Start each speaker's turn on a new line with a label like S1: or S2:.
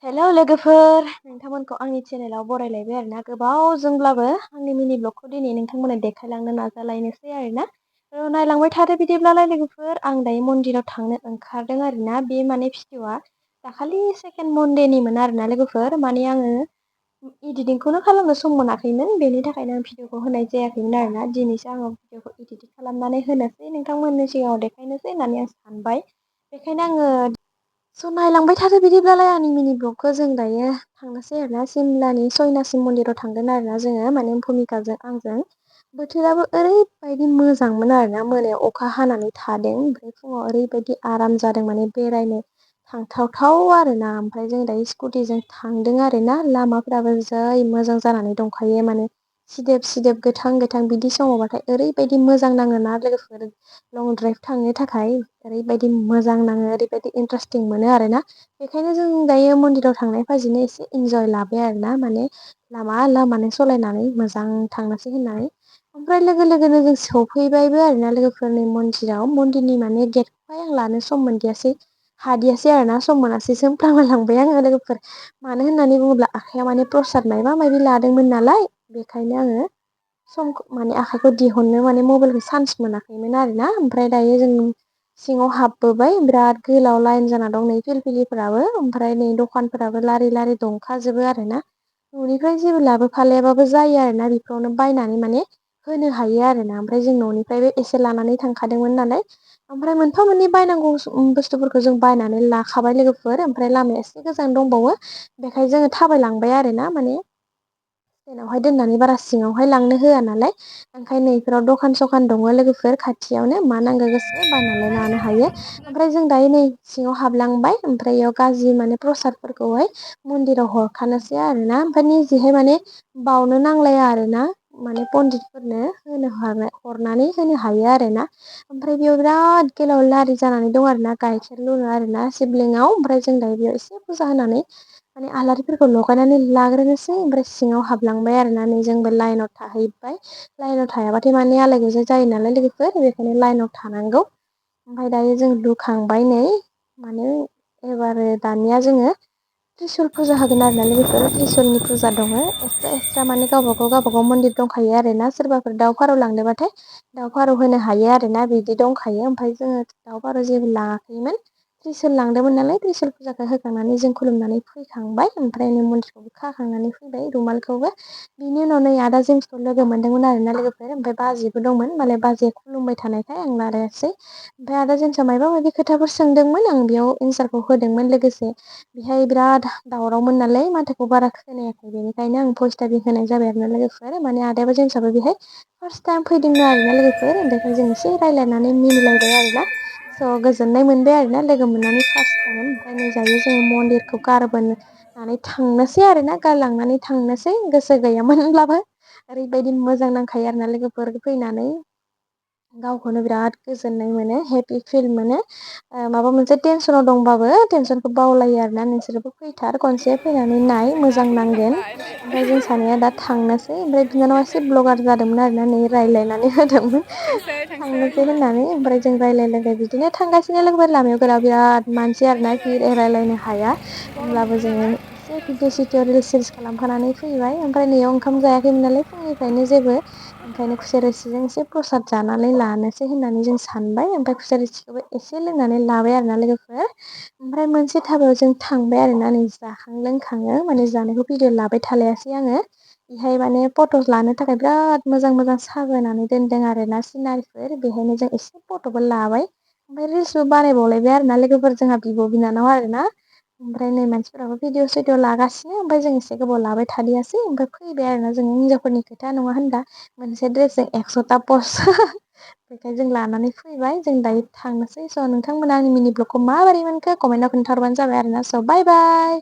S1: Hello लोगोफोर, नोंथांमोनखौ आंनि चेनेलाव बरायलायबाय आरोना। गोबावजोंब्लाबो आंनि मिनि ब्लगखौ दिनै नोंथांमोननो देखायलांनो नाजालायनोसै आरोना। नायलांबाय थादो बिदिब्लालाय लोगोफोर। आं दायो मन्दिराव थांनो ओंखारदों आरोना। बे माने भिडिअ'आ दाखालि सेकेन्ड मन्डेनिमोन आरोना लोगोफोर। माने आङो इडिटिंखौनो खालामनो सम मोनाखैमोन, बेनि थाखायनो आं भिडिअ'खौ होनाय जायाखैमोन आरोना। दिनैसो आङो भिडिअ'खौ इडिटिं खालामनानै होनोसै, नोंथांमोननि सिगाङाव देखायनोसै होननानै आं सानबाय। बेखायनो आङो नायलांबाय थादो बिदिब्लालाय आंनि मिनि ब्लगखौ। जों दायो थांनोसै आरोना सिमलानि सयनासि मन्दिराव थांगोन आरोना जोङो, माने भुमिकाजों आंजों। बोथोराबो ओरैबायदि मोजांमोन आरोना, मोनायाव अखा हानानै थादों, ओमफ्राय फुङाव ओरैबायदि आराम जादों माने बेरायनो थांथावथाव आरोना। ओमफ्राय जों दायो स्कुटिजों थांदों आरोना। लामाफ्राबो जै मोजां जानानै दंखायो, माने सिदोब सिदोब गोथां गोथां। बिदि समावबाथाय ओरैबायदि मोजां नाङोना लोगोफोर। लं द्राइभ थांनो थाखाय ओरैबायदि मोजां नाङो, ओरैबायदि इन्टारेस्टिं मोनो आरोना। बेखायनो जों दायो मन्दिराव थांनाय फाजिनो एसे इन्जय लाबाय आरोना, माने लामा लामानो सालायनानै मोजां थांनोसै होननानै। ओमफ्राय लोगो लोगोनो जों सौफैबायबो आरोना लोगोफोरनि मन्दिराव। मन्दिरनि माने गेट आं लानो सम मोनदियासै, हादियासै आरोना, सम मोनासै फ्लांबाय आङो लोगोफोर। मानो होननानै बुङोब्ला आखाइयाव माने प्रसाद मायबा माबि लादोंमोन नालाय, बेखायनो आङो समखौ माने आखाइखौ दिहुननो माने मबाइलखौ चान्स मोनाखैमोन आरोना। ओमफ्राय दायो जों सिङाव हाबबोबाय, बिराद गोलाव लाइन जाना दं नै फिलफिलिफोराबो। ओमफ्राय नै दखानफोराबो लारि लारि दंखाजोबो आरोना। न'निफ्राय जेबो लाबोफालायाबाबो जायो आरोना, बेफोरावनो बायनानै माने होनो हायो आरोना। ओमफ्राय जों न'निफ्रायबो एसे लानानै थांखादोंमोन नालाय। ओमफ्राय मोनफा मोननै बायनांगौ बुस्थुफोरखौ जों बायनानै लाखाबाय लोगोफोर। ओमफ्राय लामाया एसे गोजान दंबावो, बेखाय जोङो थाबायलांबाय आरोना। माने जेनावहाय दोननानै बारा सिङावहाय लांनो होआ नालाय। ओंखायनो नैफोराव दखान सखान दङ लोगोफोर खाथियावनो, मा नांगौ गोसो बायनानै लानो हायो। ओमफ्राय जों दायो नै सिङाव हाबलांबाय, ओमफ्राय इयाव गाज्रि माने प्रसादफोरखौहाय मन्दिराव हरखानोसै आरोना। ओमफ्राय निजेहाय माने बावनो नांलाया आरोना, माने पण्डितफोरनो हरनानै होनो हायो आरोना। ओमफ्राय बेयाव बिराद गोलाव लारि जानानै दं आरोना, गाइखेर लोङो आरोना शिबलिंआव। ओमफ्राय जों दायो बेयाव एसे फुजा होनानै माने आलारिफोरखौ लगायनानै लाग्रोनोसै, ओमफ्राय सिङाव हाबलांबाय आरोना। नै जोंबो लाइनाव थाहैबाय। लाइनाव थायाबाथाय माने आलो गोजोन जायो नालाय लोगोफोर, बेखायनो लाइनाव थानांगौ। ओमफ्राय दायो जों लुखांबाय नै, माने एबारो दानिया जोङो त्रिसुल फुजा होगोन आरोना लोगोफोर। त्रिसुलनि फुजा दङ एक्सट्रा माने गावबागाव मन्दिर दंखायो आरोना। सोरबाफोर दाउ फारौ लांनोबाथाय दाउ फारौ होनो हायो आरोना, बिदि दंखायो। ओमफ्राय जोङो दाउ फारौ जेबो लाङाखैमोन। त्रिसुल लांदोंमोन नालाय, त्रिसुल फुजाखौ होखांनानै जों खुलुमनानै फैखांबाय। ओमफ्राय मन्दिरखौबो खाखांनानै फैबाय, रुमालखौबो। बिनि उनाव नै आदा जेम्सखौ लोगो मोनदोंमोन आरोना लोगोफोर। ओमफ्राय बाजैबो दंमोन, मालाय बाजैया खुलुमबाय थानायखाय आं लारायासै। ओमफ्राय आदा जेम्सआ मायबा माबि खोथाफोर सोंदोंमोन, आं बेयाव एन्सारखौ होदोंमोन लोगोसे। बेहाय बिराद दावरावमोन नालाय, माथोखौ बारा खोनायाखै, बेनिखायनो आं भइस दाबि होनाय जाबाय आरोना लोगोफोर। माने आदायाबो जेम्सआबो बेहाय फार्स्ट टाइम फैदोंनो आरोना लोगोफोर। बेखायनो जों एसे रायज्लायनानै मिनिलायबाय आरोना। स' गोजोननाय मोनबाय आरोना लोगो मोननानै फार्स्ट टाइम। ओमफ्राय नै दायो जोङो मन्दिरखौ गारबोनानै थांनोसै आरोना, गारलांनानै थांनोसै। गोसो गैयामोनब्लाबो ओरैबायदि मोजां नांखायो आरोना लोगोफोर फैनानै। गावखौनो बिराद गोजोननाय मोनो, हेपि फिल मोनो। माबा मोनसे टेनसनाव दंबाबो टेनसनखौ बावलायो आरोना। नोंसोरबो फैथार, खनसे फैनानै नाय, मोजां नांगोन। ओमफ्राय जों सानैया दा थांनोसै। ओमफ्राय बिनानावा एसे ब्लगार जादोंमोन आरोना, नै रायज्लायनानै होदोंमोन थांनोसै होननानै। ओमफ्राय जों रायज्लाय बिदिनो थांगासिनो लोगोफोर। लामायाव बिराद मानसि आरोना, रायज्लायनो हाया। होमब्लाबो जोङो एसे भिडिअ सिडिअ रिल्स सिल्स खालामखानानै फैबाय। ओमफ्राय नैयाव ओंखाम जायाखैमोन नालाय फुंनिफ्रायनो जेबो, ओंखायनो खुसेर रोसिजों एसे प्रसाद जानानै लानोसै होननानै जों सानबाय। ओमफ्राय खुसेर रोसिखौबो एसे लोंनानै लाबाय आरोना लोगोफोर। ओमफ्राय मोनसे धाबायाव जों थांबाय आरोना, नै जाखां लोंखाङो माने जानायखौ भिडिअ लाबाय थालायासै आङो। बेहाय माने फट'स लानो थाखाय बिराद मोजां मोजां साजायनानै दोनदों आरोना सिनारिफोर। बेहायनो जों एसे फट'बो लाबाय। ओमफ्राय रिल्सबो बानायबावलायबाय आरोना लोगोफोर, जोंहा बिब' बिनानाव आरोना। ओमफ्राय नै मानसिफोराबो भिडिअ सिडिअ लागासिनो। ओमफ्राय जों एसे गोबाव लाबाय थादियासै, ओमफ्राय फैबाय आरोना। जों हिनजावफोरनि खोथा नङा होनबा, मोनसे ड्रेसजों 100ता पस्ट बेखायनो जों लानानै फैबाय। जों दायो थांनोसै। स' नोंथांमोना आंनि मिनि ब्लगखौ माबोरै मोनखो कमेन्टआव खोन्थाहरबानो जाबाय आरोना। स' बाय बाय।